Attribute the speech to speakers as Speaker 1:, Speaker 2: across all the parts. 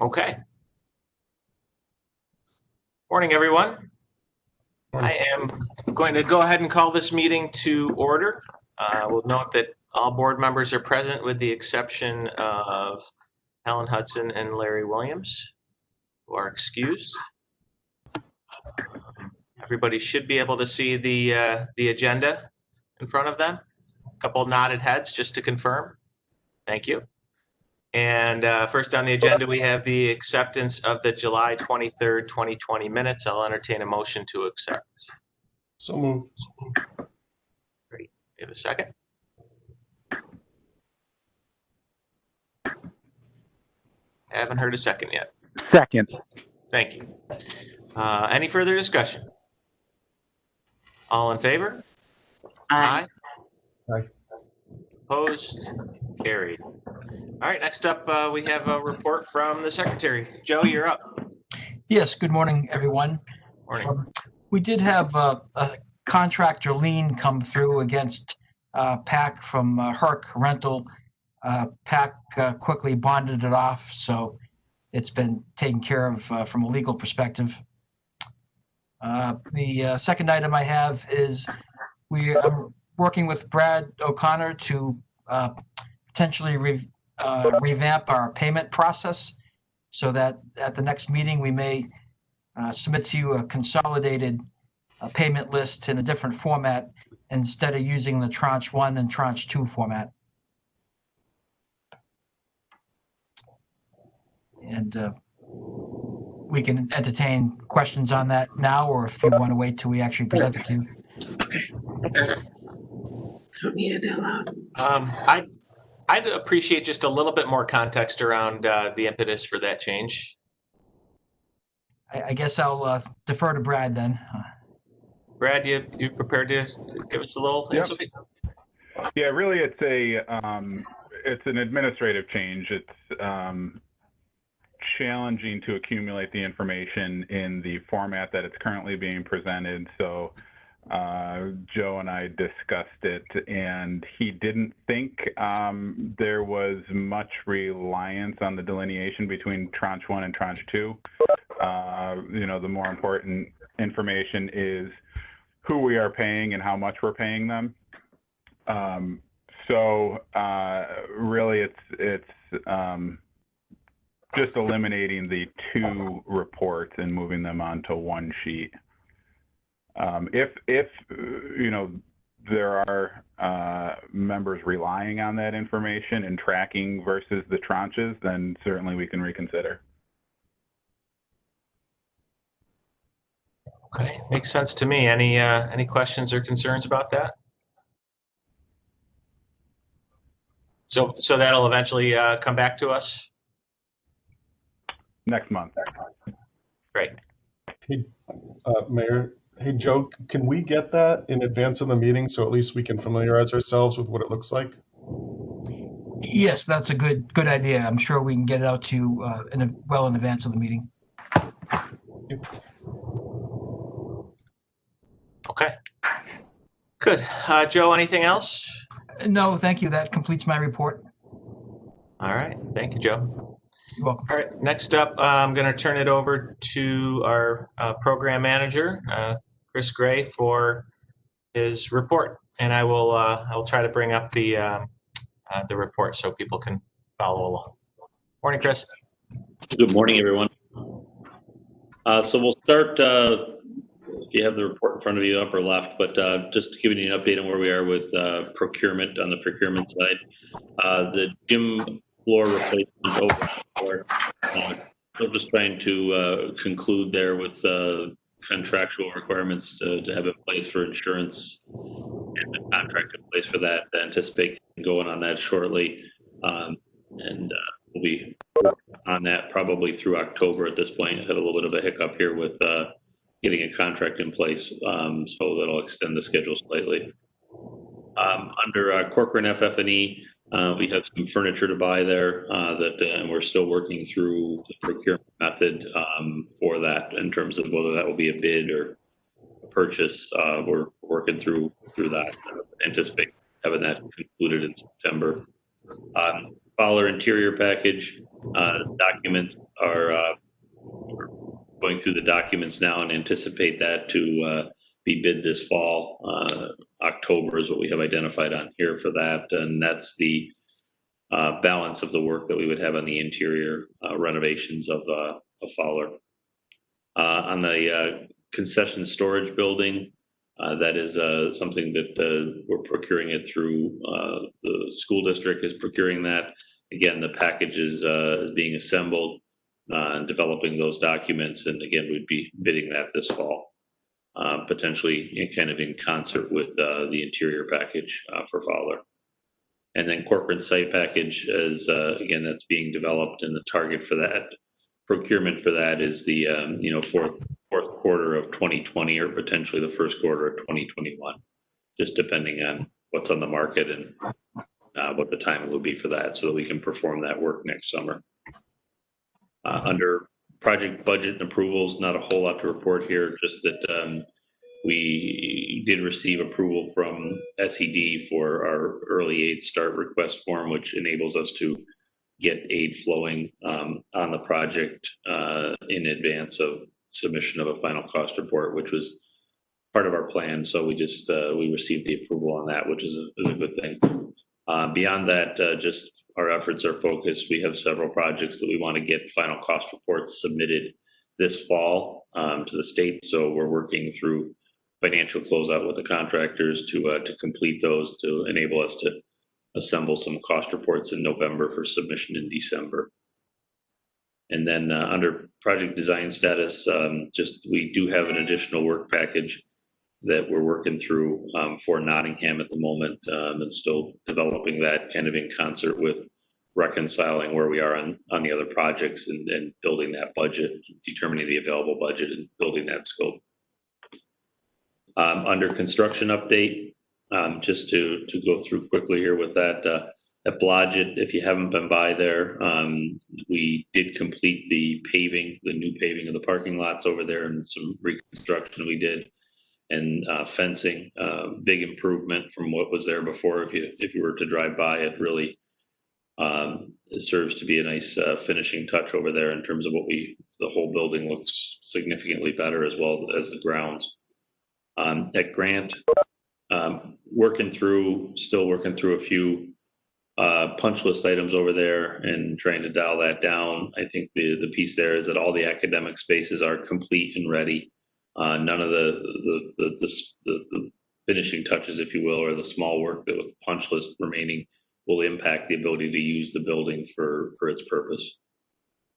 Speaker 1: Okay. Morning, everyone. I am going to go ahead and call this meeting to order. We'll note that all board members are present with the exception of Helen Hudson and Larry Williams, who are excused. Everybody should be able to see the agenda in front of them. A couple nodded heads just to confirm. Thank you. And first on the agenda, we have the acceptance of the July 23rd, 2020 minutes. I'll entertain a motion to accept.
Speaker 2: So moved.
Speaker 1: Great. You have a second? I haven't heard a second yet.
Speaker 3: Second.
Speaker 1: Thank you. Any further discussion? All in favor?
Speaker 3: Aye.
Speaker 2: Aye.
Speaker 1: Opposed? Carried. All right, next up, we have a report from the secretary. Joe, you're up.
Speaker 4: Yes, good morning, everyone.
Speaker 1: Morning.
Speaker 4: We did have a contractor lien come through against PAC from Herc Rental. PAC quickly bonded it off, so it's been taken care of from a legal perspective. The second item I have is we are working with Brad O'Connor to potentially revamp our payment process so that at the next meeting we may submit to you a consolidated payment list in a different format instead of using the tranche 1 and tranche 2 format. And we can entertain questions on that now, or if you want to wait till we actually present it to you.
Speaker 5: Okay. Don't need it that loud.
Speaker 1: I'd appreciate just a little bit more context around the impetus for that change.
Speaker 4: I guess I'll defer to Brad then.
Speaker 1: Brad, you prepared to give us a little insight?
Speaker 3: Yeah, really, it's an administrative change. It's challenging to accumulate the information in the format that it's currently being presented. So Joe and I discussed it, and he didn't think there was much reliance on the delineation between tranche 1 and tranche 2. The more important information is who we are paying and how much we're paying them. So really, it's just eliminating the 2 reports and moving them onto one sheet. If there are members relying on that information and tracking versus the tranches, then certainly we can reconsider.
Speaker 1: Okay, makes sense to me. Any questions or concerns about that? So that'll eventually come back to us?
Speaker 3: Next month.
Speaker 1: Great.
Speaker 2: Hey, Mayor. Hey, Joe, can we get that in advance of the meeting so at least we can familiarize ourselves with what it looks like?
Speaker 4: Yes, that's a good idea. I'm sure we can get it out to you well in advance of the meeting.
Speaker 1: Okay. Good. Joe, anything else?
Speaker 4: No, thank you. That completes my report.
Speaker 1: All right. Thank you, Joe.
Speaker 4: You're welcome.
Speaker 1: All right. Next up, I'm going to turn it over to our program manager, Chris Gray, for his report, and I will try to bring up the report so people can follow along. Morning, Chris.
Speaker 6: Good morning, everyone. So we'll start. If you have the report in front of you, upper left, but just giving you an update on where we are with procurement on the procurement side. The gym floor replacement over. We're just trying to conclude there with contractual requirements to have in place for insurance and the contract in place for that. I anticipate going on that shortly, and we'll be on that probably through October at this point. I had a little bit of a hiccup here with getting a contract in place, so that'll extend the schedule slightly. Under corporate FF&E, we have some furniture to buy there and we're still working through the procurement method for that in terms of whether that will be a bid or a purchase. We're working through that. Anticipate having that concluded in September. Fowler interior package, documents are we're going through the documents now and anticipate that to be bid this fall. October is what we have identified on here for that, and that's the balance of the work that we would have on the interior renovations of Fowler. On the concession storage building, that is something that we're procuring it through the school district is procuring that. Again, the package is being assembled and developing those documents, and again, we'd be bidding that this fall, potentially kind of in concert with the interior package for Fowler. And then Corcoran site package is again, that's being developed, and the target for that procurement for that is the fourth quarter of 2020 or potentially the first quarter of 2021, just depending on what's on the market and what the timing will be for that, so that we can perform that work next summer. Under project budget and approvals, not a whole lot to report here, just that we did receive approval from SED for our early aid start request form, which enables us to get aid flowing on the project in advance of submission of a final cost report, which was part of our plan. So we just we received the approval on that, which is a good thing. Beyond that, just our efforts are focused. We have several projects that we want to get final cost reports submitted this fall to the state. So we're working through financial closeout with the contractors to complete those, to enable us to assemble some cost reports in November for submission in December. And then under project design status, just we do have an additional work package that we're working through for Nottingham at the moment, and still developing that kind of in concert with reconciling where we are on the other projects and building that budget, determining the available budget and building that scope. Under construction update, just to go through quickly here with that, at Blodgett, if you haven't been by there, we did complete the paving, the new paving of the parking lots over there, and some reconstruction we did, and fencing, big improvement from what was there before. If you were to drive by, it really it serves to be a nice finishing touch over there in terms of what the whole building looks significantly better, as well as the grounds. At Grant, still working through a few punch list items over there and trying to dial that down. I think the piece there is that all the academic spaces are complete and ready. None of the finishing touches, if you will, or the small work that with punch list remaining will impact the ability to use the building for its purpose.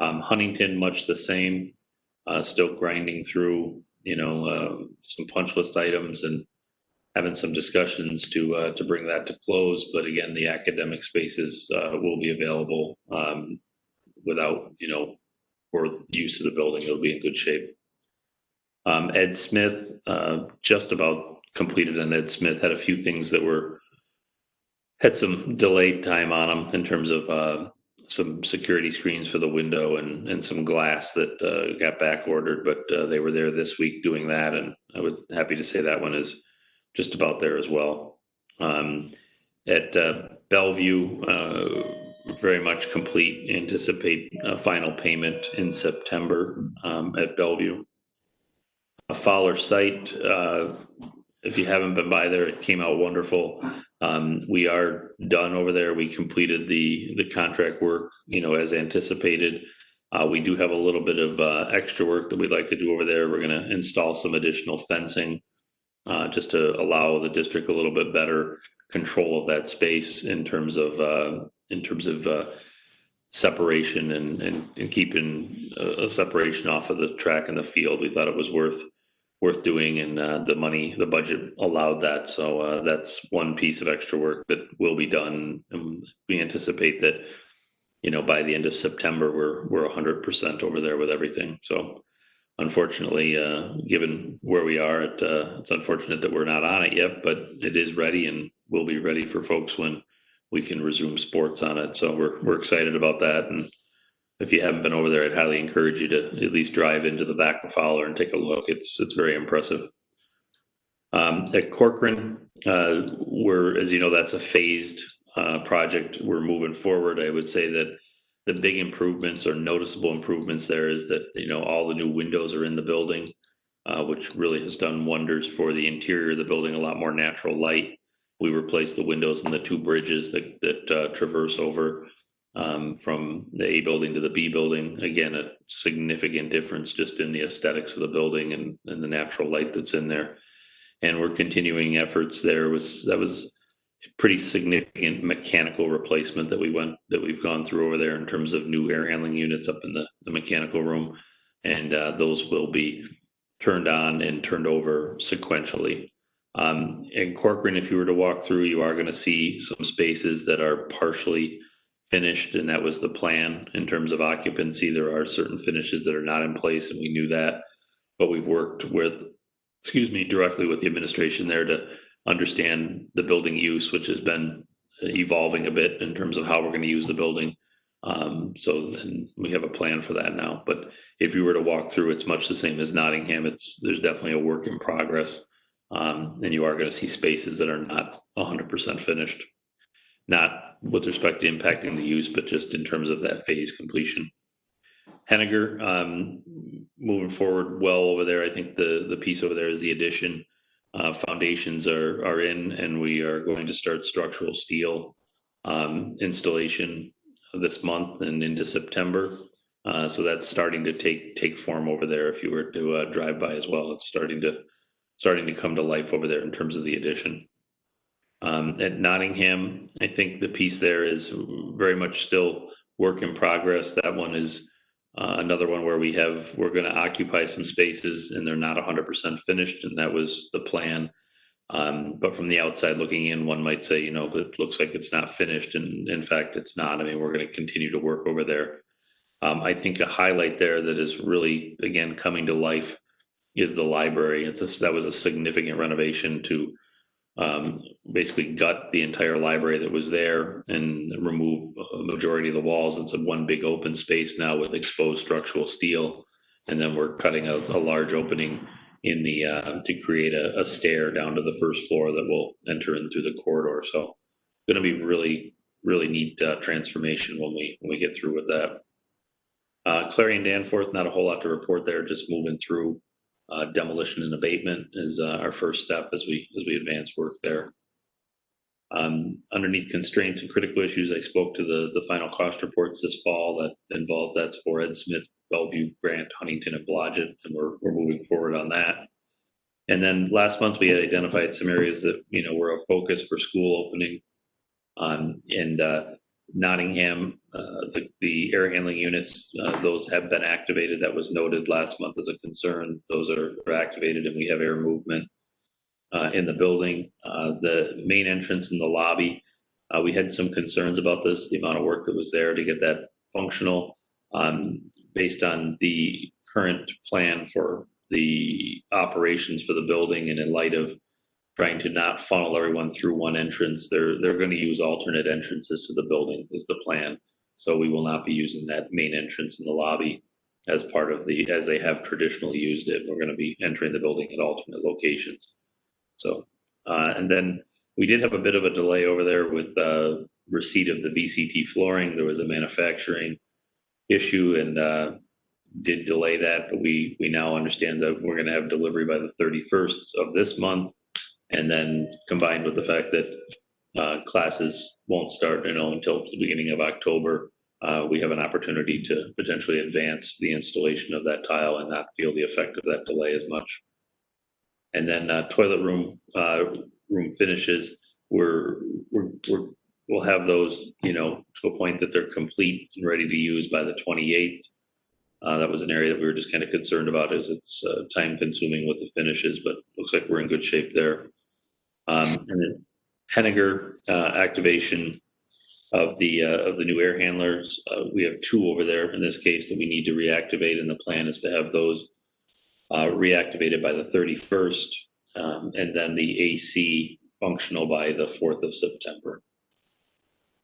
Speaker 6: Huntington, much the same, still grinding through some punch list items and having some discussions to bring that to close. But again, the academic spaces will be available without, for use of the building. It'll be in good shape. Ed Smith, just about completed on Ed Smith, had a few things that had some delayed time on them in terms of some security screens for the window and some glass that got back ordered, but they were there this week doing that, and I was happy to say that one is just about there as well. At Bellevue, very much complete. Anticipate a final payment in September at Bellevue. A Fowler site, if you haven't been by there, it came out wonderful. We are done over there. We completed the contract work, as anticipated. We do have a little bit of extra work that we'd like to do over there. We're going to install some additional fencing just to allow the district a little bit better control of that space in terms of separation and keeping a separation off of the track and the field. We thought it was worth doing, and the budget allowed that. So that's one piece of extra work that will be done. And we anticipate that, by the end of September, we're 100% over there with everything. So unfortunately, given where we are, it's unfortunate that we're not on it yet, but it is ready and will be ready for folks when we can resume sports on it. So we're excited about that. And if you haven't been over there, I'd highly encourage you to at least drive into the back of Fowler and take a look. It's very impressive. At Corcoran, as you know, that's a phased project. We're moving forward. I would say that big improvements or noticeable improvements there is that, all the new windows are in the building, which really has done wonders for the interior of the building, a lot more natural light. We replaced the windows in the 2 bridges that traverse over from the A building to the B building. Again, a significant difference just in the aesthetics of the building and the natural light that's in there. And we're continuing efforts there. That was pretty significant mechanical replacement that we've gone through over there in terms of new air handling units up in the mechanical room, and those will be turned on and turned over sequentially. In Corcoran, if you were to walk through, you are going to see some spaces that are partially finished, and that was the plan in terms of occupancy. There are certain finishes that are not in place, and we knew that, but we've worked directly with the administration there to understand the building use, which has been evolving a bit in terms of how we're going to use the building. So then we have a plan for that now. But if you were to walk through, it's much the same as Nottingham. There's definitely a work in progress, and you are going to see spaces that are not 100% finished, not with respect to impacting the use, but just in terms of that phase completion. Henniger, moving forward well over there. I think the piece over there is the addition. Foundations are in, and we are going to start structural steel installation this month and into September. So that's starting to take form over there. If you were to drive by as well, it's starting to come to life over there in terms of the addition. At Nottingham, I think the piece there is very much still work in progress. That one is another one where we're going to occupy some spaces and they're not 100% finished, and that was the plan. But from the outside looking in, one might say, it looks like it's not finished, and in fact, it's not. I mean, we're going to continue to work over there. I think a highlight there that is really, again, coming to life is the library. That was a significant renovation to basically gut the entire library that was there and remove a majority of the walls. It's a one big open space now with exposed structural steel, and then we're cutting a large opening in the to create a stair down to the first floor that will enter in through the corridor. So going to be really neat transformation when we get through with that. Clarion Danforth, not a whole lot to report there, just moving through. Demolition and abatement is our first step as we advance work there. Underneath constraints and critical issues, I spoke to the final cost reports this fall that's for Ed Smith, Bellevue, Grant, Huntington, and Blodgett, and we're moving forward on that. And then last month we had identified some areas that were a focus for school opening. And Nottingham, the air handling units, those have been activated. That was noted last month as a concern. Those are activated, and we have air movement in the building. The main entrance in the lobby, we had some concerns about this, the amount of work that was there to get that functional. Based on the current plan for the operations for the building, and in light of trying to not funnel everyone through one entrance, they're going to use alternate entrances to the building is the plan. So we will not be using that main entrance in the lobby as part of as they have traditionally used it. We're going to be entering the building at alternate locations. So, and then we did have a bit of a delay over there with receipt of the VCT flooring. There was a manufacturing issue and did delay that, but we now understand that we're going to have delivery by the 31st of this month. And then combined with the fact that classes won't start, until the beginning of October, we have an opportunity to potentially advance the installation of that tile and not feel the effect of that delay as much. And then toilet room finishes, we'll have those, to a point that they're complete and ready to use by the 28th. That was an area that we were just kind of concerned about, as it's time consuming with the finishes, but looks like we're in good shape there. And then Henniger activation of the new air handlers. We have 2 over there in this case that we need to reactivate, and the plan is to have those reactivated by the 31st, and then the AC functional by the 4th of September.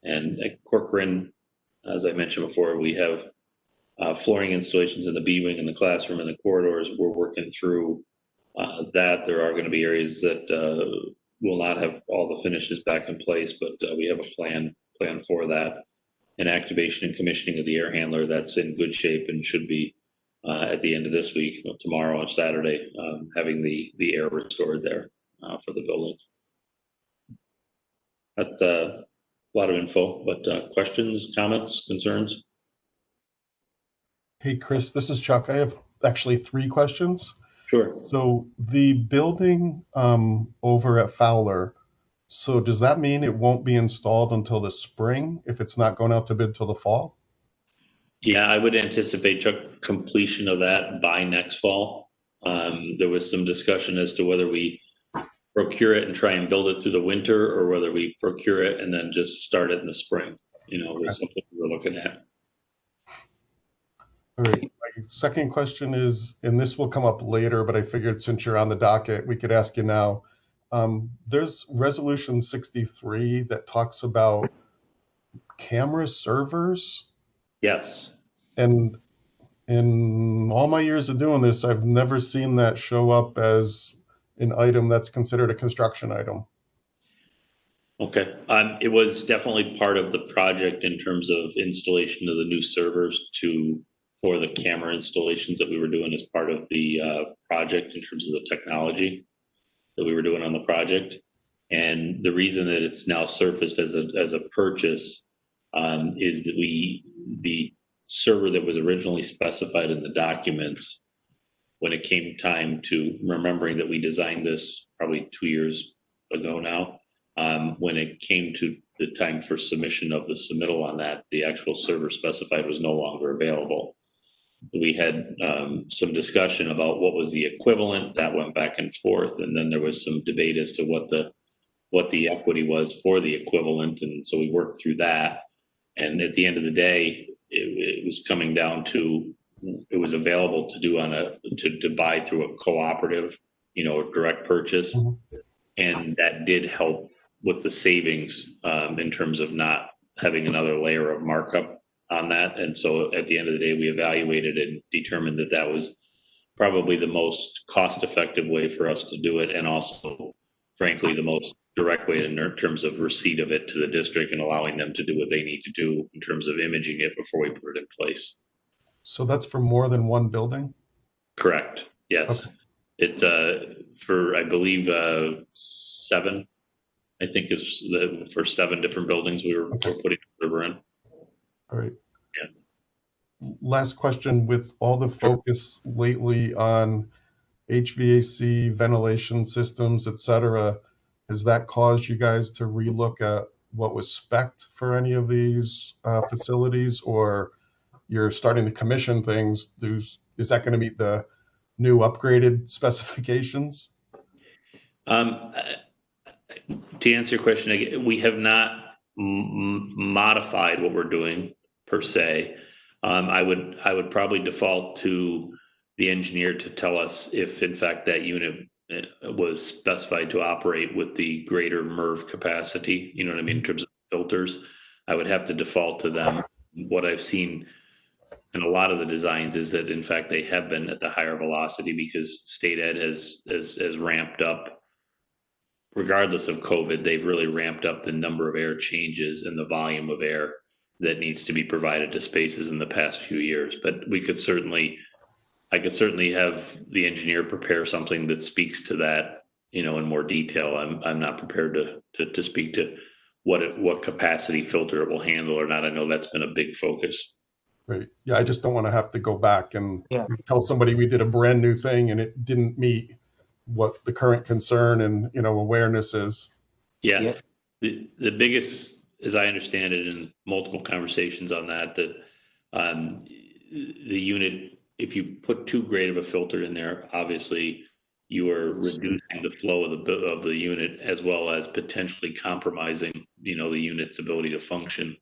Speaker 6: And at Corcoran, as I mentioned before, we have flooring installations in the B wing and the classroom and the corridors. We're working through that. There are going to be areas that will not have all the finishes back in place, but we have a plan for that. and activation and commissioning of the air handler. That's in good shape and should be at the end of this week, tomorrow or Saturday, having the air restored there for the building. That's a lot of info, but questions, comments, concerns?
Speaker 2: Hey, Chris, this is Chuck. I have actually 3 questions.
Speaker 6: Sure.
Speaker 2: So the building over at Fowler, so does that mean it won't be installed until the spring if it's not going out to bid till the fall?
Speaker 6: Yeah, I would anticipate, Chuck, completion of that by next fall. There was some discussion as to whether we procure it and try and build it through the winter, or whether we procure it and then just start it in the spring. Was something we were looking at.
Speaker 2: All right. My second question is, and this will come up later, but I figured since you're on the docket, we could ask you now. There's resolution 63 that talks about camera servers.
Speaker 6: Yes.
Speaker 2: And in all my years of doing this, I've never seen that show up as an item that's considered a construction item.
Speaker 6: Okay. It was definitely part of the project in terms of installation of the new servers for the camera installations that we were doing as part of the project in terms of the technology that we were doing on the project. And the reason that it's now surfaced as a purchase is that the server that was originally specified in the documents, when it came time to remembering that we designed this probably 2 years ago now, when it came to the time for submission of the submittal on that, the actual server specified was no longer available. We had some discussion about what was the equivalent. That went back and forth, and then there was some debate as to what the equity was for the equivalent, and so we worked through that. And at the end of the day, it was coming down to, it was available to do to buy through a cooperative, direct purchase, and that did help with the savings in terms of not having another layer of markup on that. And so at the end of the day, we evaluated and determined that that was probably the most cost-effective way for us to do it, and also, frankly, the most direct way in terms of receipt of it to the district and allowing them to do what they need to do in terms of imaging it before we put it in place.
Speaker 2: So that's for more than one building?
Speaker 6: Correct. Yes. Okay. It's for, I believe, 7, I think is for 7 different buildings we're putting the server in.
Speaker 2: All right.
Speaker 6: Yeah.
Speaker 2: Last question. With all the focus lately on HVAC, ventilation systems, et cetera, has that caused you guys to relook at what was spec'd for any of these facilities, or you're starting to commission things? Is that going to meet the new upgraded specifications?
Speaker 6: To answer your question, we have not modified what we're doing per se. I would probably default to the engineer to tell us if, in fact, that unit was specified to operate with the greater MERV capacity, you know what I mean, in terms of filters. I would have to default to them. What I've seen in a lot of the designs is that, in fact, they have been at the higher velocity because state ed has ramped up. Regardless of COVID, they've really ramped up the number of air changes and the volume of air that needs to be provided to spaces in the past few years. But I could certainly have the engineer prepare something that speaks to that, in more detail. I'm not prepared to speak to what capacity filter it will handle or not. I know that's been a big focus.
Speaker 2: Right. Yeah, I just don't want to have to go back and tell somebody we did a brand new thing and it didn't meet what the current concern and awareness is.
Speaker 6: Yeah. The biggest, as I understand it, in multiple conversations on that the unit, if you put too great of a filter in there, obviously you are reducing the flow of the unit, as well as potentially compromising, the unit's ability to function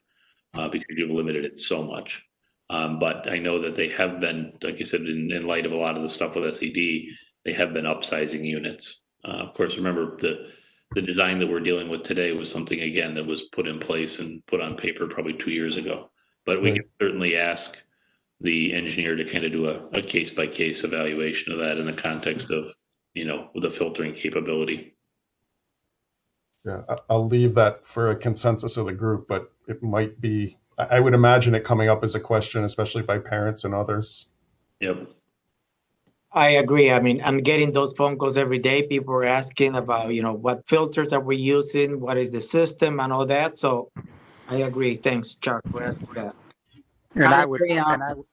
Speaker 6: because you've limited it so much. But I know that they have been, like I said, in light of a lot of the stuff with SED, they have been upsizing units. Of course, remember the design that we're dealing with today was something, again, that was put in place and put on paper probably 2 years ago. But we can certainly ask the engineer to kind of do a case-by-case evaluation of that in the context of, with the filtering capability.
Speaker 2: Yeah, I'll leave that for a consensus of the group, but it might be I would imagine it coming up as a question, especially by parents and others.
Speaker 6: Yep.
Speaker 7: I agree. I mean, I'm getting those phone calls every day. People are asking about, what filters are we using? What is the system and all that? So I agree. Thanks, Chuck, for asking that.
Speaker 8: And
Speaker 9: I
Speaker 8: I would,
Speaker 9: agree
Speaker 8: and I,
Speaker 9: also.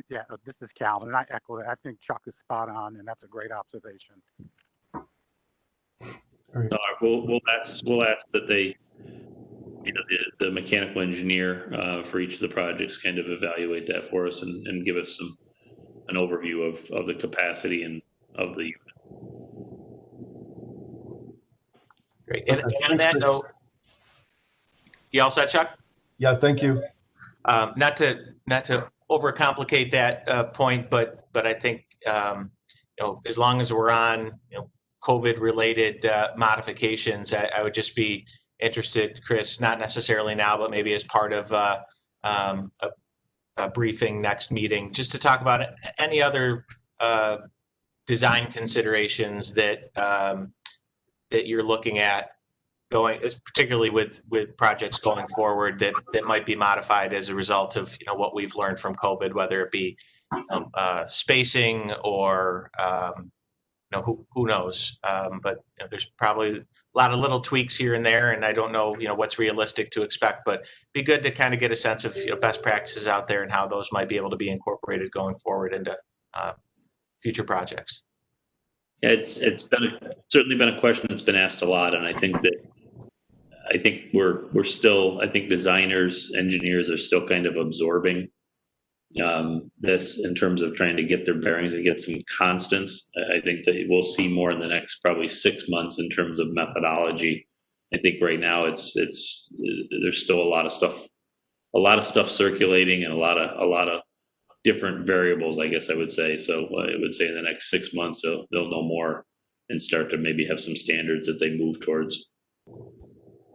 Speaker 8: yeah, this is Calvin, and I echo it. I think Chuck is spot on, and that's a great observation.
Speaker 2: All right.
Speaker 6: We'll ask that they, the mechanical engineer for each of the projects kind of evaluate that for us and give us an overview of the capacity and of the.
Speaker 1: Great. And on that note, you all set, Chuck?
Speaker 2: Yeah, thank you.
Speaker 1: Not to overcomplicate that point, but I think as long as we're on COVID-related modifications, I would just be interested, Chris, not necessarily now, but maybe as part of a briefing next meeting, just to talk about any other design considerations that that you're looking at going, particularly with projects going forward that might be modified as a result of what we've learned from COVID, whether it be spacing or who knows. But there's probably a lot of little tweaks here and there, and I don't know what's realistic to expect, but be good to kind of get a sense of best practices out there and how those might be able to be incorporated going forward into future projects.
Speaker 6: Yeah, it's certainly been a question that's been asked a lot, and I think we're still, I think designers, engineers are still kind of absorbing this in terms of trying to get their bearings and get some constants. I think that we'll see more in the next probably 6 months in terms of methodology. I think right now there's still a lot of stuff circulating and a lot of different variables, I guess I would say. So I would say in the next 6 months they'll know more and start to maybe have some standards that they move towards.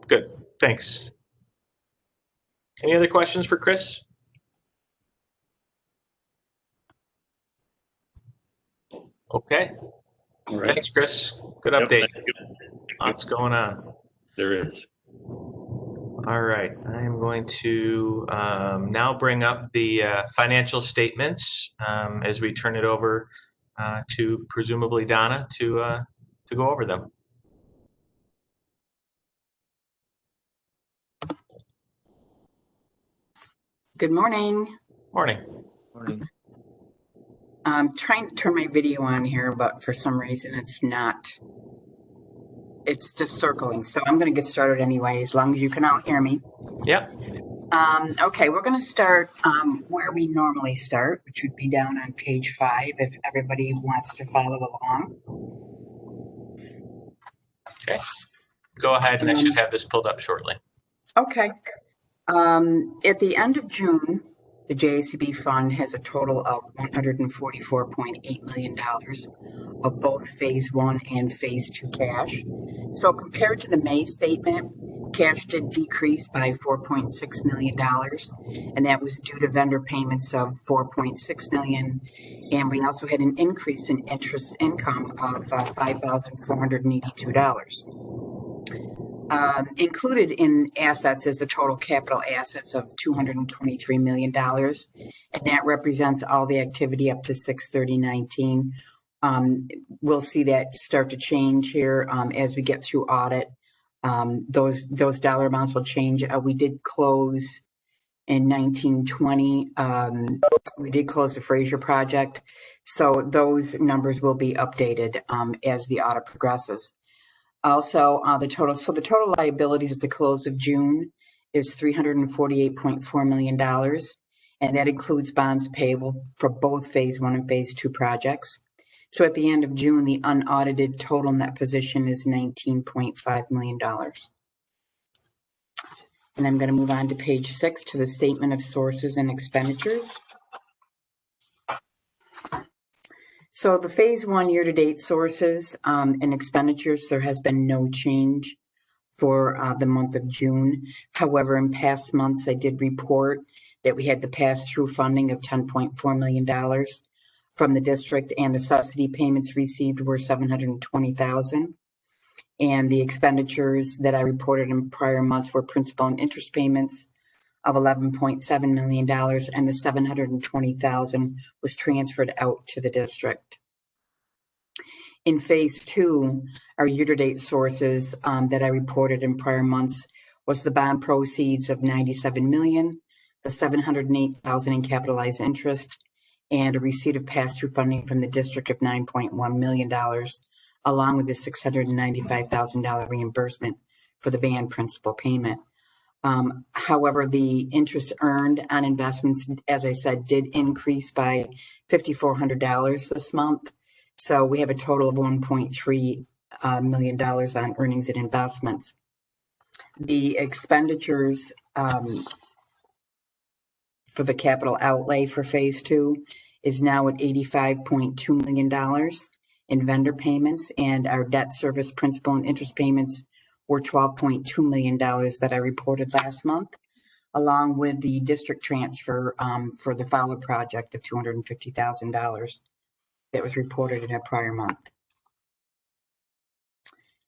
Speaker 1: Good, thanks. Any other questions for Chris? Okay.
Speaker 6: All right.
Speaker 1: Thanks, Chris. Good update. Lots going on.
Speaker 6: There is.
Speaker 1: All right. I am going to now bring up the financial statements as we turn it over to presumably Donna to go over them.
Speaker 9: Good morning.
Speaker 1: Morning.
Speaker 7: Morning.
Speaker 9: I'm trying to turn my video on here, but for some reason it's not. It's just circling. So I'm going to get started anyway, as long as you can all hear me.
Speaker 1: Yep.
Speaker 9: Okay, we're going to start where we normally start, which would be down on page 5 if everybody wants to follow along.
Speaker 1: Okay. Go ahead, and I should have this pulled up shortly.
Speaker 9: Okay. At the end of June, the JSCB fund has a total of $144.8 million of both phase 1 and phase 2 cash. So compared to the May statement, cash did decrease by $4.6 million, and that was due to vendor payments of $4.6 million. And we also had an increase in interest income of $5,482. Included in assets is the total capital assets of $223 million, and that represents all the activity up to 6/30/19. We'll see that start to change here as we get through audit. Those dollar amounts will change. We did close in 1920. We did close the Fraser project, so those numbers will be updated as the audit progresses. Also, the total liabilities at the close of June is $348.4 million, and that includes bonds payable for both phase 1 and phase 2 projects. So at the end of June, the unaudited total net position is $19.5 million. And I'm going to move on to page 6 to the statement of sources and expenditures. So the phase 1 year-to-date sources and expenditures, there has been no change for the month of June. However, in past months, I did report that we had the pass-through funding of $10.4 million from the district, and the subsidy payments received were $720,000. And the expenditures that I reported in prior months were principal and interest payments of $11.7 million, and the $720,000 was transferred out to the district. In phase 2, our year-to-date sources that I reported in prior months was the bond proceeds of $97 million, the $708,000 in capitalized interest, and a receipt of pass-through funding from the district of $9.1 million, along with the $695,000 reimbursement for the band principal payment. However, the interest earned on investments, as I said, did increase by $5,400 this month. So we have a total of $1.3 million on earnings and investments. The expenditures for the capital outlay for phase 2 is now at $85.2 million in vendor payments, and our debt service principal and interest payments were $12.2 million that I reported last month, along with the district transfer for the Fowler project of $250,000 that was reported in a prior month.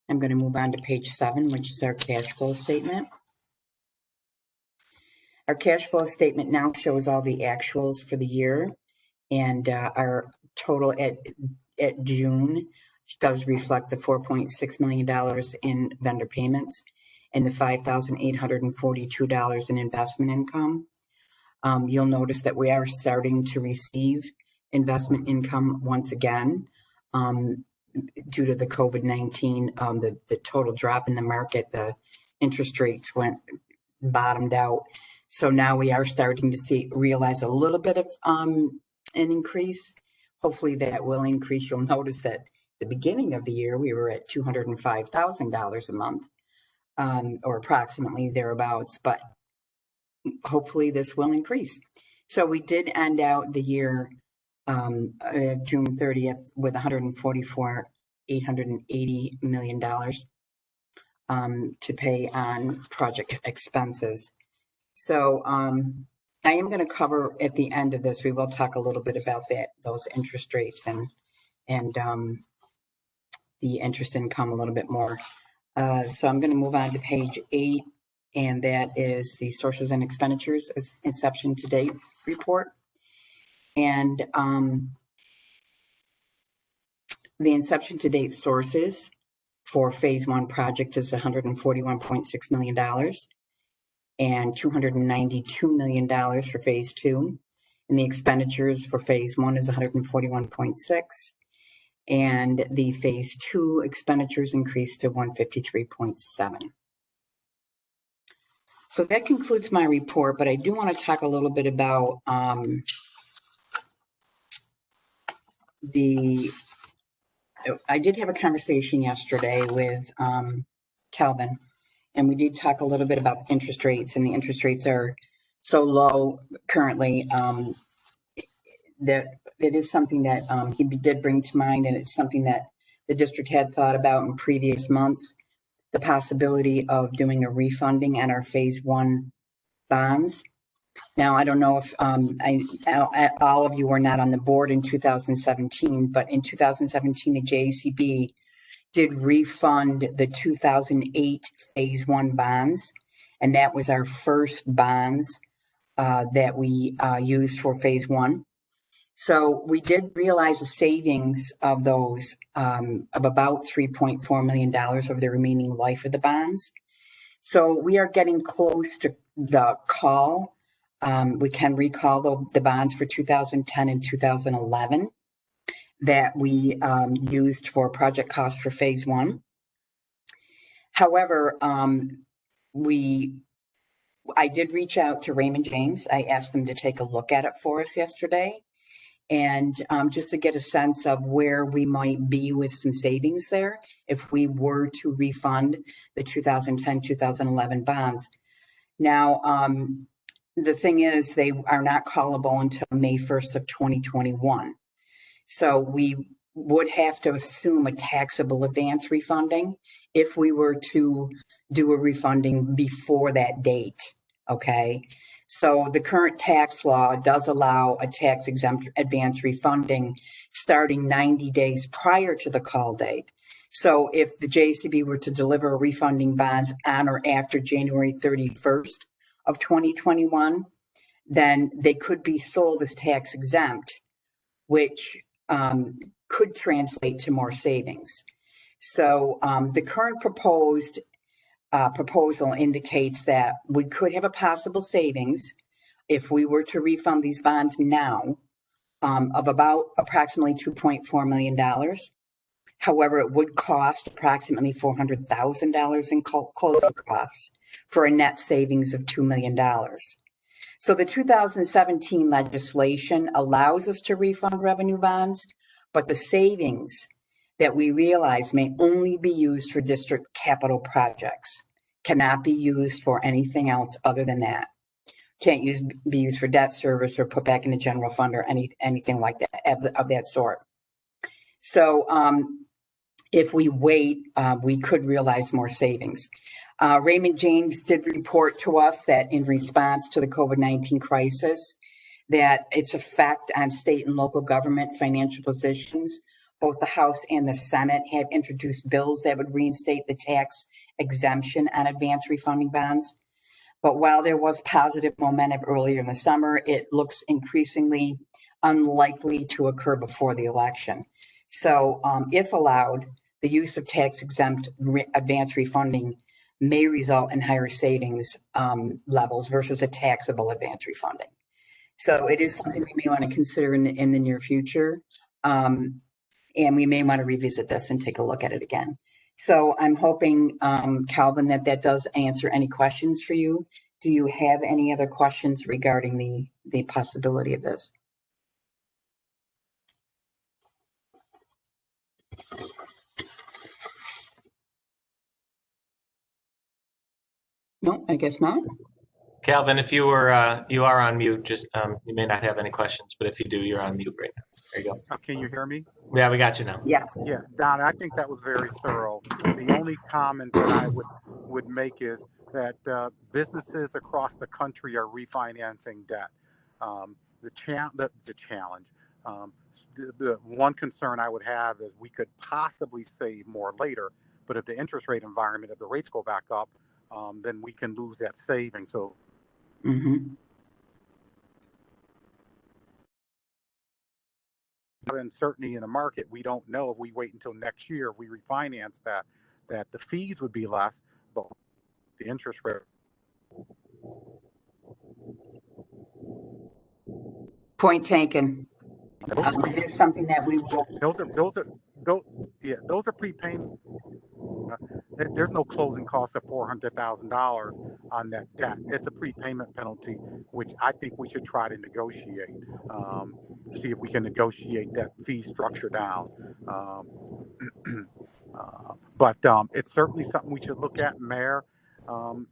Speaker 9: I'm going to move on to page 7, which is our cash flow statement. Our cash flow statement now shows all the actuals for the year, and our total at June does reflect the $4.6 million in vendor payments and the $5,842 in investment income. You'll notice that we are starting to receive investment income once again due to the COVID-19, the total drop in the market. The interest rates bottomed out. So now we are starting to realize a little bit of an increase. Hopefully that will increase. You'll notice that at the beginning of the year, we were at $205,000 a month, or approximately thereabouts, but hopefully this will increase. So we did end out the year June 30th with $144,880 million to pay on project expenses. So I am going to cover at the end of this, we will talk a little bit about those interest rates and the interest income a little bit more. So I'm going to move on to page 8, and that is the sources and expenditures inception to date report. And the inception to date sources for phase 1 project is $141.6 million and $292 million for phase 2. And the expenditures for phase 1 is $141.6, and the phase 2 expenditures increased to $153.7. So that concludes my report, but I do want to talk a little bit about I did have a conversation yesterday with Calvin, and we did talk a little bit about interest rates, and the interest rates are so low currently that it is something that he did bring to mind, and it's something that the district had thought about in previous months, the possibility of doing a refunding on our phase 1 bonds. Now, I don't know if all of you were not on the board in 2017, but in 2017, the JSCB did refund the 2008 phase 1 bonds, and that was our first bonds that we used for phase 1. So we did realize a savings of those of about $3.4 million over the remaining life of the bonds. So we are getting close to the call. We can recall the bonds for 2010 and 2011 that we used for project costs for phase 1. However, I did reach out to Raymond James. I asked them to take a look at it for us yesterday, and just to get a sense of where we might be with some savings there if we were to refund the 2010, 2011 bonds. Now, the thing is, they are not callable until May 1st of 2021. So we would have to assume a taxable advance refunding if we were to do a refunding before that date, okay? So the current tax law does allow a tax-exempt advance refunding starting 90 days prior to the call date. So if the JSCB were to deliver refunding bonds on or after January 31st of 2021, then they could be sold as tax exempt, which could translate to more savings. So the current proposal indicates that we could have a possible savings if we were to refund these bonds now of about approximately $2.4 million. However, it would cost approximately $400,000 in closing costs for a net savings of $2 million. So the 2017 legislation allows us to refund revenue bonds, but the savings that we realize may only be used for district capital projects, cannot be used for anything else other than that. Can't be used for debt service or put back in the general fund or anything like that of that sort. So if we wait, we could realize more savings. Raymond James did report to us that in response to the COVID-19 crisis, that its effect on state and local government financial positions, both the House and the Senate have introduced bills that would reinstate the tax exemption on advance refunding bonds. But while there was positive momentum earlier in the summer, it looks increasingly unlikely to occur before the election. So if allowed, the use of tax exempt advance refunding may result in higher savings levels versus a taxable advance refunding. So it is something we may want to consider in the near future. And we may want to revisit this and take a look at it again. So I'm hoping, Calvin, that does answer any questions for you. Do you have any other questions regarding the possibility of this? No, I guess not.
Speaker 1: Calvin, if you are on mute, just you may not have any questions, but if you do, you're on mute right now. There you go.
Speaker 8: Can you hear me?
Speaker 1: Yeah, we got you now.
Speaker 9: Yes.
Speaker 8: Yeah, Donna, I think that was very thorough. The only comment that I would make is that businesses across the country are refinancing debt. The challenge, the one concern I would have is we could possibly save more later, but if the interest rate environment, if the rates go back up, then we can lose that saving. So.
Speaker 9: Mm-hmm.
Speaker 8: Uncertainty in the market, we don't know if we wait until next year, if we refinance that the fees would be less, but the interest rate.
Speaker 9: Point taken. It's something that we will.
Speaker 8: Those are prepayment. There's no closing cost of $400,000 on that debt. It's a prepayment penalty, which I think we should try to negotiate. See if we can negotiate that fee structure down. But it's certainly something we should look at, Mayor. I'm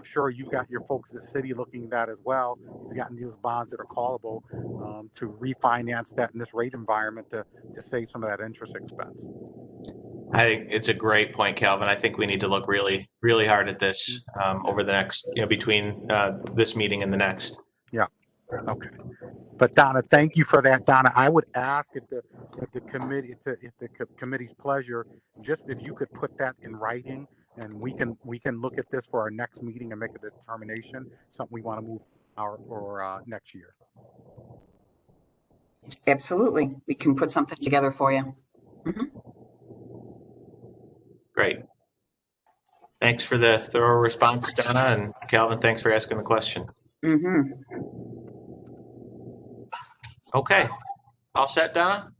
Speaker 8: sure you've got your folks in the city looking at that as well. You've gotten these bonds that are callable to refinance that in this rate environment to save some of that interest expense.
Speaker 1: I think it's a great point, Calvin. I think we need to look really, really hard at this over the next, between this meeting and the next.
Speaker 8: Yeah. Okay. But Donna, thank you for that. Donna, I would ask if the committee's pleasure, just if you could put that in writing, and we can look at this for our next meeting and make a determination, something we want to move next year.
Speaker 9: Absolutely. We can put something together for you. Mm-hmm.
Speaker 1: Great. Thanks for the thorough response, Donna, and Calvin, thanks for asking the question.
Speaker 9: Mm-hmm.
Speaker 1: Okay. All set, Donna?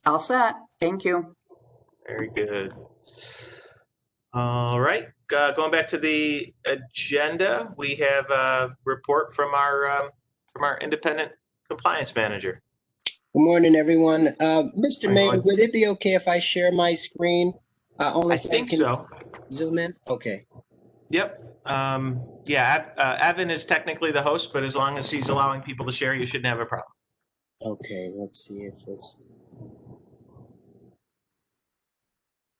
Speaker 9: All set. Thank you.
Speaker 1: Very good. All right. Going back to the agenda, we have a report from our independent compliance manager.
Speaker 10: Good morning, everyone. Mr. Mayor, would it be okay if I share my screen? Only
Speaker 1: I think so.
Speaker 10: Zoom in? Okay.
Speaker 1: Yep. Evan is technically the host, but as long as he's allowing people to share, you shouldn't have a problem.
Speaker 10: Okay, let's see if this.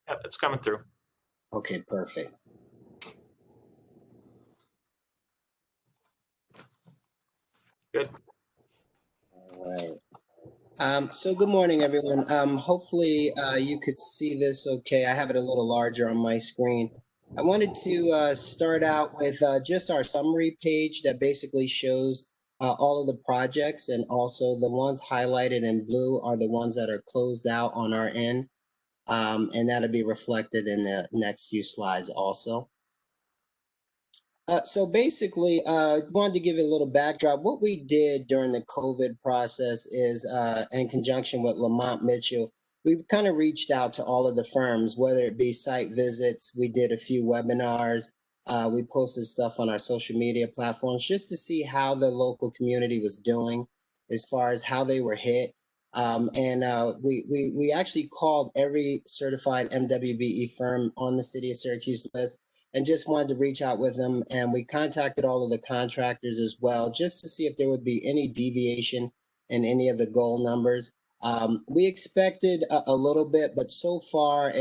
Speaker 1: Yep, it's coming through.
Speaker 10: Okay, perfect.
Speaker 1: Good.
Speaker 10: All right. So good morning, everyone. Hopefully you could see this okay. I have it a little larger on my screen. I wanted to start out with just our summary page that basically shows all of the projects, and also the ones highlighted in blue are the ones that are closed out on our end, and that'll be reflected in the next few slides also. So basically, wanted to give you a little backdrop. What we did during the COVID process is, in conjunction with Lamont Mitchell, we've kind of reached out to all of the firms, whether it be site visits. We did a few webinars. We posted stuff on our social media platforms just to see how the local community was doing as far as how they were hit. We actually called every certified MWBE firm on the City of Syracuse list and just wanted to reach out with them. And we contacted all of the contractors as well, just to see if there would be any deviation in any of the goal numbers. We expected a little bit, but so far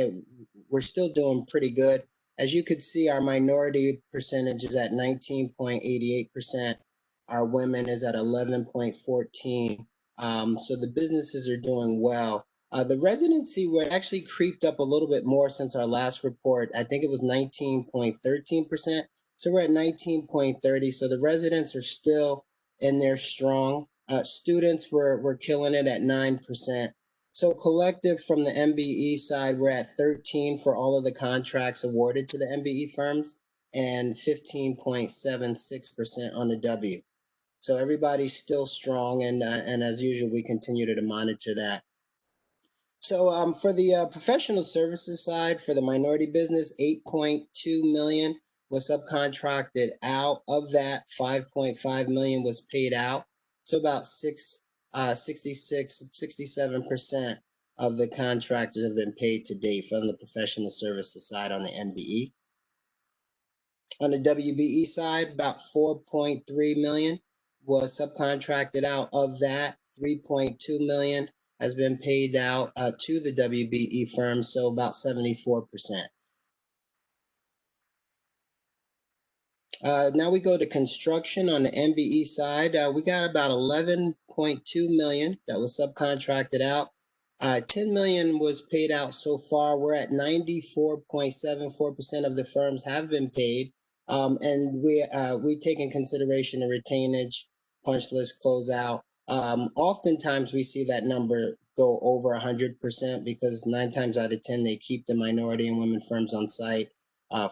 Speaker 10: we're still doing pretty good. As you could see, our minority percentage is at 19.88%. Our women is at 11.14%. So the businesses are doing well. The residency were actually creeped up a little bit more since our last report. I think it was 19.13%. So we're at 19.30%. So the residents are still in there strong. Students were killing it at 9%. So collective from the MBE side, we're at 13 for all of the contracts awarded to the MBE firms and 15.76% on the W. So everybody's still strong, and as usual, we continue to monitor that. So for the professional services side, for the minority business, 8.2 million was subcontracted out. Of that, 5.5 million was paid out. So about 67% of the contractors have been paid to date from the professional services side on the MBE. On the WBE side, about 4.3 million was subcontracted out. Of that, 3.2 million has been paid out to the WBE firm, so about 74%. Now we go to construction on the MBE side. We got about 11.2 million that was subcontracted out. 10 million was paid out so far. We're at 94.74% of the firms have been paid. And we take in consideration the retainage, punch list closeout. Oftentimes we see that number go over 100% because 9 times out of 10 they keep the minority and women firms on site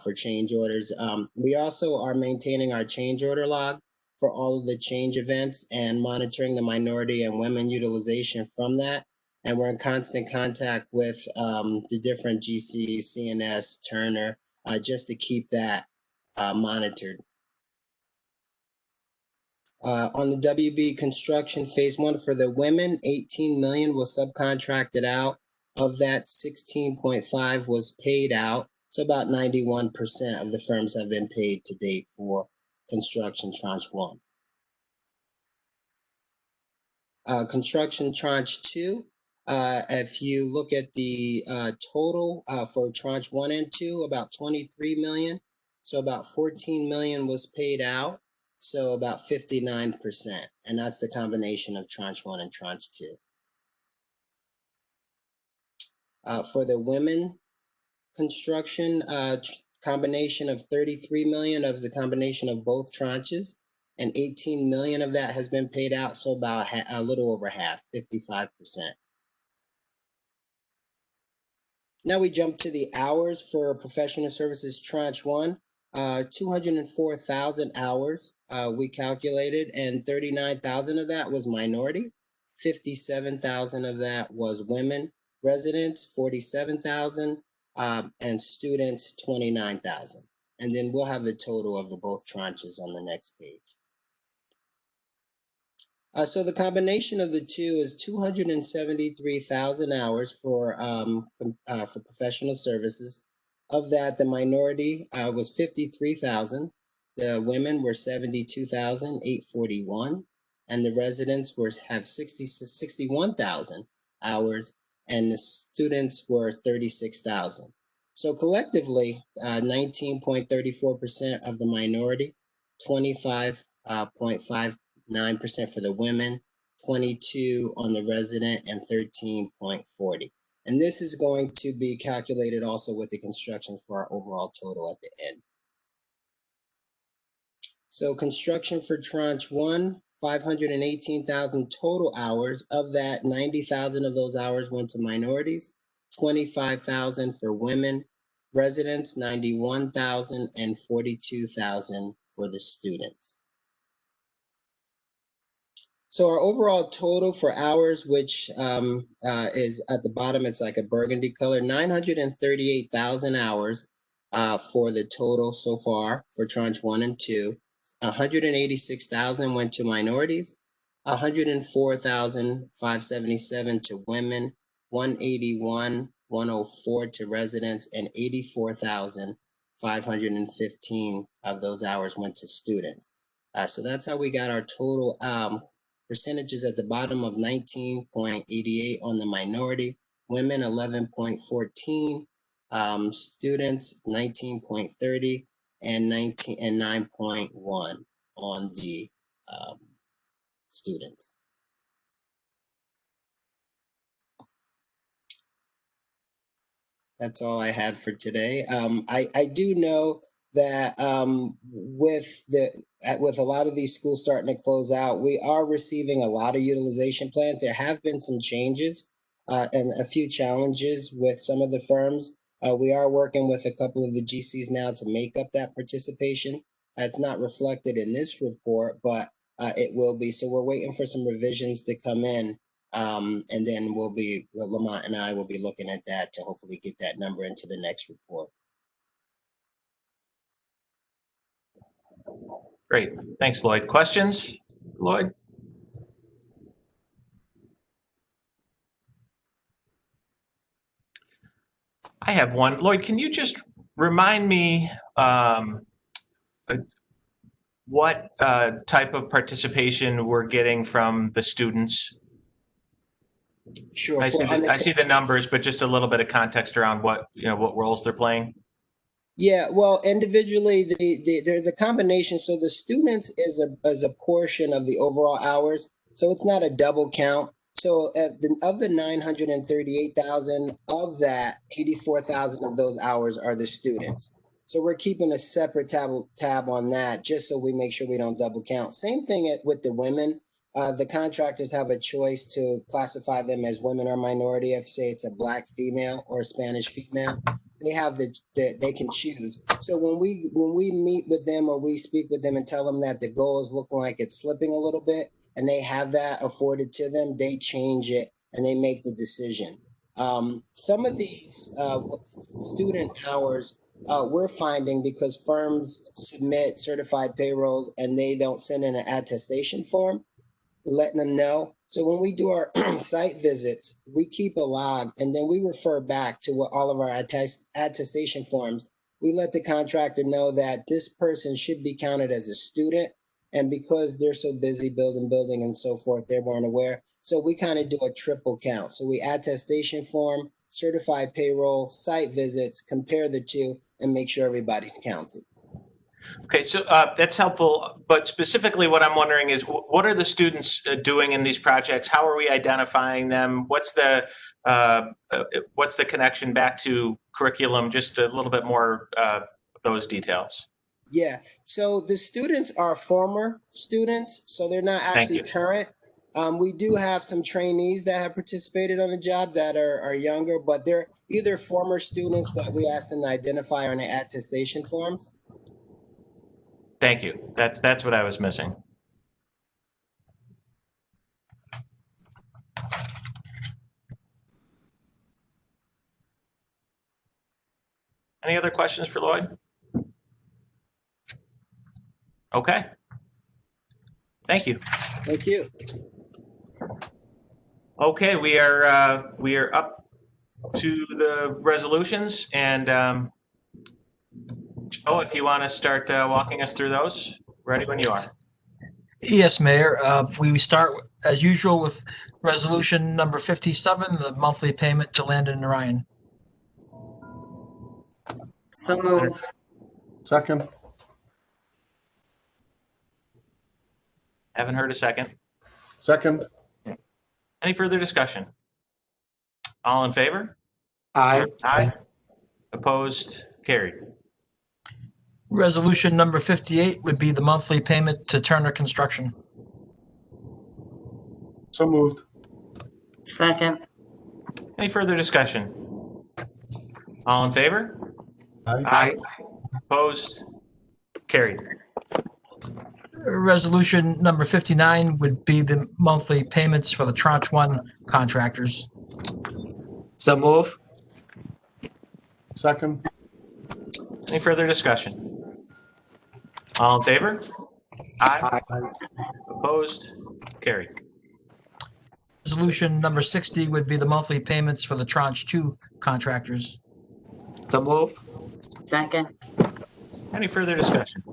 Speaker 10: for change orders. We also are maintaining our change order log for all of the change events and monitoring the minority and women utilization from that. And we're in constant contact with the different GCs, CNS, Turner, just to keep that monitored. On the WB construction phase 1 for the women, 18 million was subcontracted out. Of that, 16.5 was paid out. So about 91% of the firms have been paid to date for construction tranche 1. Construction tranche 2, if you look at the total for tranche 1 and 2, about 23 million. So about 14 million was paid out. So about 59%. And that's the combination of tranche 1 and tranche 2. For the women construction, combination of 33 million of the combination of both tranches, and 18 million of that has been paid out. So about a little over half, 55%. Now we jump to the hours for professional services tranche 1. 204,000 hours we calculated, and 39,000 of that was minority. 57,000 of that was women residents, 47,000, and students, 29,000. And then we'll have the total of the both tranches on the next page. So the combination of the two is 273,000 hours for professional services. Of that, the minority was 53,000. The women were 72,841, and the residents have 61,000 hours, and the students were 36,000. So collectively, 19.34% of the minority, 25.59% for the women, 22 on the resident, and 13.40. And this is going to be calculated also with the construction for our overall total at the end. So construction for tranche 1, 518,000 total hours. Of that, 90,000 of those hours went to minorities, 25,000 for women residents, 91,000, and 42,000 for the students. So our overall total for hours, which is at the bottom, it's like a burgundy color, 938,000 hours for the total so far for tranche 1 and 2. 186,000 went to minorities, 104,577 to women, 104 to residents, and 84,515 of those hours went to students. So that's how we got our total percentages at the bottom of 19.88 on the minority, women 11.14, students 19.30, and 9.1 on the students. That's all I had for today. I do know that with a lot of these schools starting to close out, we are receiving a lot of utilization plans. There have been some changes and a few challenges with some of the firms. We are working with a couple of the GCs now to make up that participation. It's not reflected in this report, but it will be. So we're waiting for some revisions to come in. And then Lamont and I will be looking at that to hopefully get that number into the next report.
Speaker 1: Great. Thanks, Lloyd. Questions, Lloyd? I have one. Lloyd, can you just remind me what type of participation we're getting from the students?
Speaker 10: Sure.
Speaker 1: I see the numbers, but just a little bit of context around what roles they're playing.
Speaker 10: Yeah, well, individually, there's a combination. So the students is a portion of the overall hours. So it's not a double count. So of the 938,000, of that, 84,000 of those hours are the students. So we're keeping a separate tab on that just so we make sure we don't double count. Same thing with the women. The contractors have a choice to classify them as women or minority. If say it's a Black female or a Spanish female, they have they can choose. So when we meet with them or we speak with them and tell them that the goal is looking like it's slipping a little bit, and they have that afforded to them, they change it and they make the decision. Some of these student hours we're finding because firms submit certified payrolls and they don't send in an attestation form, letting them know. So when we do our site visits, we keep a log and then we refer back to what all of our attestation forms. We let the contractor know that this person should be counted as a student. And because they're so busy building and so forth, they weren't aware. So we kind of do a triple count. So we attestation form, certified payroll, site visits, compare the two and make sure everybody's counted.
Speaker 1: Okay, so that's helpful, but specifically what I'm wondering is what are the students doing in these projects? How are we identifying them? What's the connection back to curriculum? Just a little bit more of those details.
Speaker 10: Yeah, so the students are former students, so they're not actually current. We do have some trainees that have participated on the job that are younger, but they're either former students that we ask them to identify on the attestation forms.
Speaker 1: Thank you. That's what I was missing. Any other questions for Lloyd? Okay. Thank you.
Speaker 10: Thank you.
Speaker 1: Okay, we are up to the resolutions, and Joe, if you want to start walking us through those, ready when you are.
Speaker 4: Yes, Mayor. We start as usual with resolution number 57, the monthly payment to Landon and Ryan.
Speaker 9: So moved.
Speaker 2: Second.
Speaker 1: Haven't heard a second.
Speaker 2: Second.
Speaker 1: Any further discussion? All in favor?
Speaker 7: Aye.
Speaker 1: Aye. Opposed? Carried.
Speaker 4: Resolution number 58 would be the monthly payment to Turner Construction.
Speaker 2: So moved.
Speaker 5: Second.
Speaker 1: Any further discussion? All in favor?
Speaker 7: Aye.
Speaker 1: Opposed? Carried.
Speaker 4: Resolution number 59 would be the monthly payments for the Tranche 1 contractors.
Speaker 7: So move.
Speaker 2: Second.
Speaker 1: Any further discussion? All in favor? Aye. Opposed? Carried.
Speaker 4: Resolution number 60 would be the monthly payments for the Tranche 2 contractors.
Speaker 7: So move.
Speaker 5: Second.
Speaker 1: Any further discussion?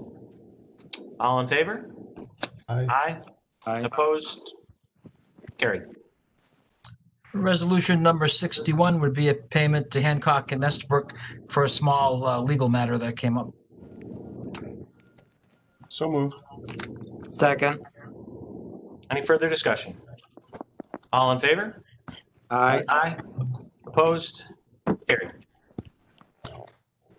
Speaker 1: All in favor?
Speaker 2: Aye.
Speaker 1: Aye. Opposed? Carried.
Speaker 4: Resolution number 61 would be a payment to Hancock and Estabrook for a small legal matter that came up.
Speaker 2: So moved.
Speaker 7: Second.
Speaker 1: Any further discussion? All in favor?
Speaker 7: Aye.
Speaker 1: Aye. Opposed? Carried.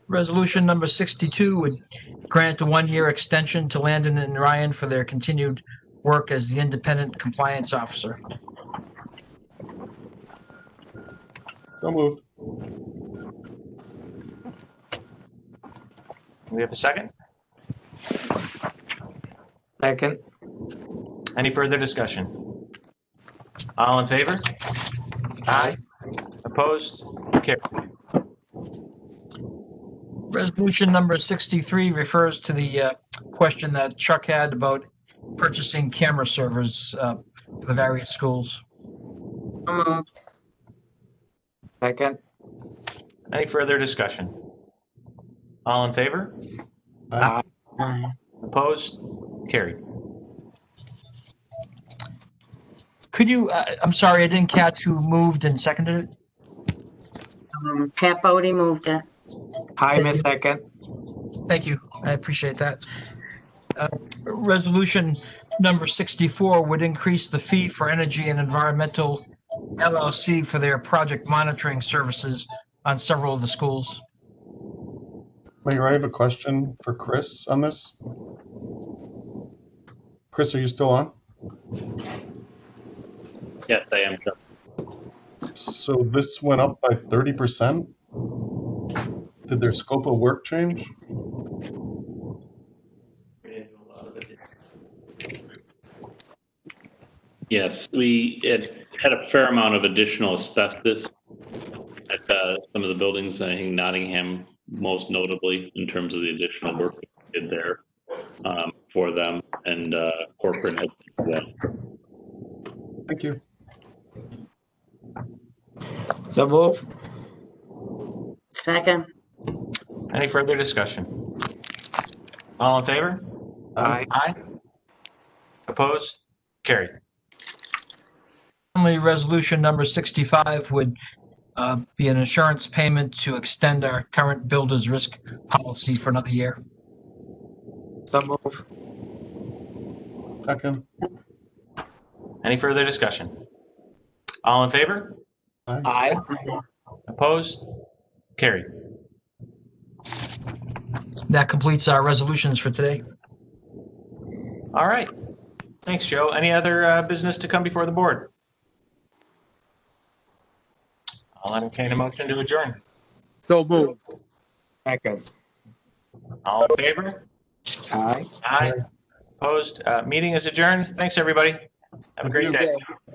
Speaker 4: Resolution number 62 would grant a one-year extension to Landon and Ryan for their continued work as the independent compliance officer.
Speaker 2: So moved.
Speaker 1: We have a second?
Speaker 7: Second.
Speaker 1: Any further discussion? All in favor? Aye. Opposed? Carried.
Speaker 4: Resolution number 63 refers to the question that Chuck had about purchasing camera servers for the various schools.
Speaker 5: So moved.
Speaker 7: Second.
Speaker 1: Any further discussion? All in favor?
Speaker 7: Aye.
Speaker 5: Aye.
Speaker 1: Opposed? Carried.
Speaker 4: Could you, I'm sorry, I didn't catch who moved and seconded it.
Speaker 5: Pat Bodie moved it.
Speaker 7: Jaime second.
Speaker 4: Thank you. I appreciate that. Resolution number 64 would increase the fee for Energy and Environmental LLC for their project monitoring services on several of the schools.
Speaker 2: Mayor, I have a question for Chris on this. Chris, are you still on?
Speaker 6: Yes, I am.
Speaker 2: So this went up by 30%? Did their scope of work change?
Speaker 6: Yes, we had a fair amount of additional asbestos at some of the buildings, I think Nottingham most notably, in terms of the additional work we did there for them, and corporate had as well.
Speaker 2: Thank you.
Speaker 7: So move.
Speaker 5: Second.
Speaker 1: Any further discussion? All in favor?
Speaker 7: Aye.
Speaker 1: Aye. Opposed? Carried.
Speaker 4: Finally, resolution number 65 would be an insurance payment to extend our current builder's risk policy for another year.
Speaker 7: So move.
Speaker 2: Second.
Speaker 1: Any further discussion? All in favor?
Speaker 7: Aye.
Speaker 1: Opposed? Carried.
Speaker 4: That completes our resolutions for today.
Speaker 1: All right. Thanks, Joe. Any other business to come before the board? I'll entertain a motion to adjourn.
Speaker 8: So moved.
Speaker 7: Second.
Speaker 1: All in favor?
Speaker 7: Aye.
Speaker 1: Aye. Opposed? Meeting is adjourned. Thanks, everybody. Have a great day.
Speaker 10: Okay.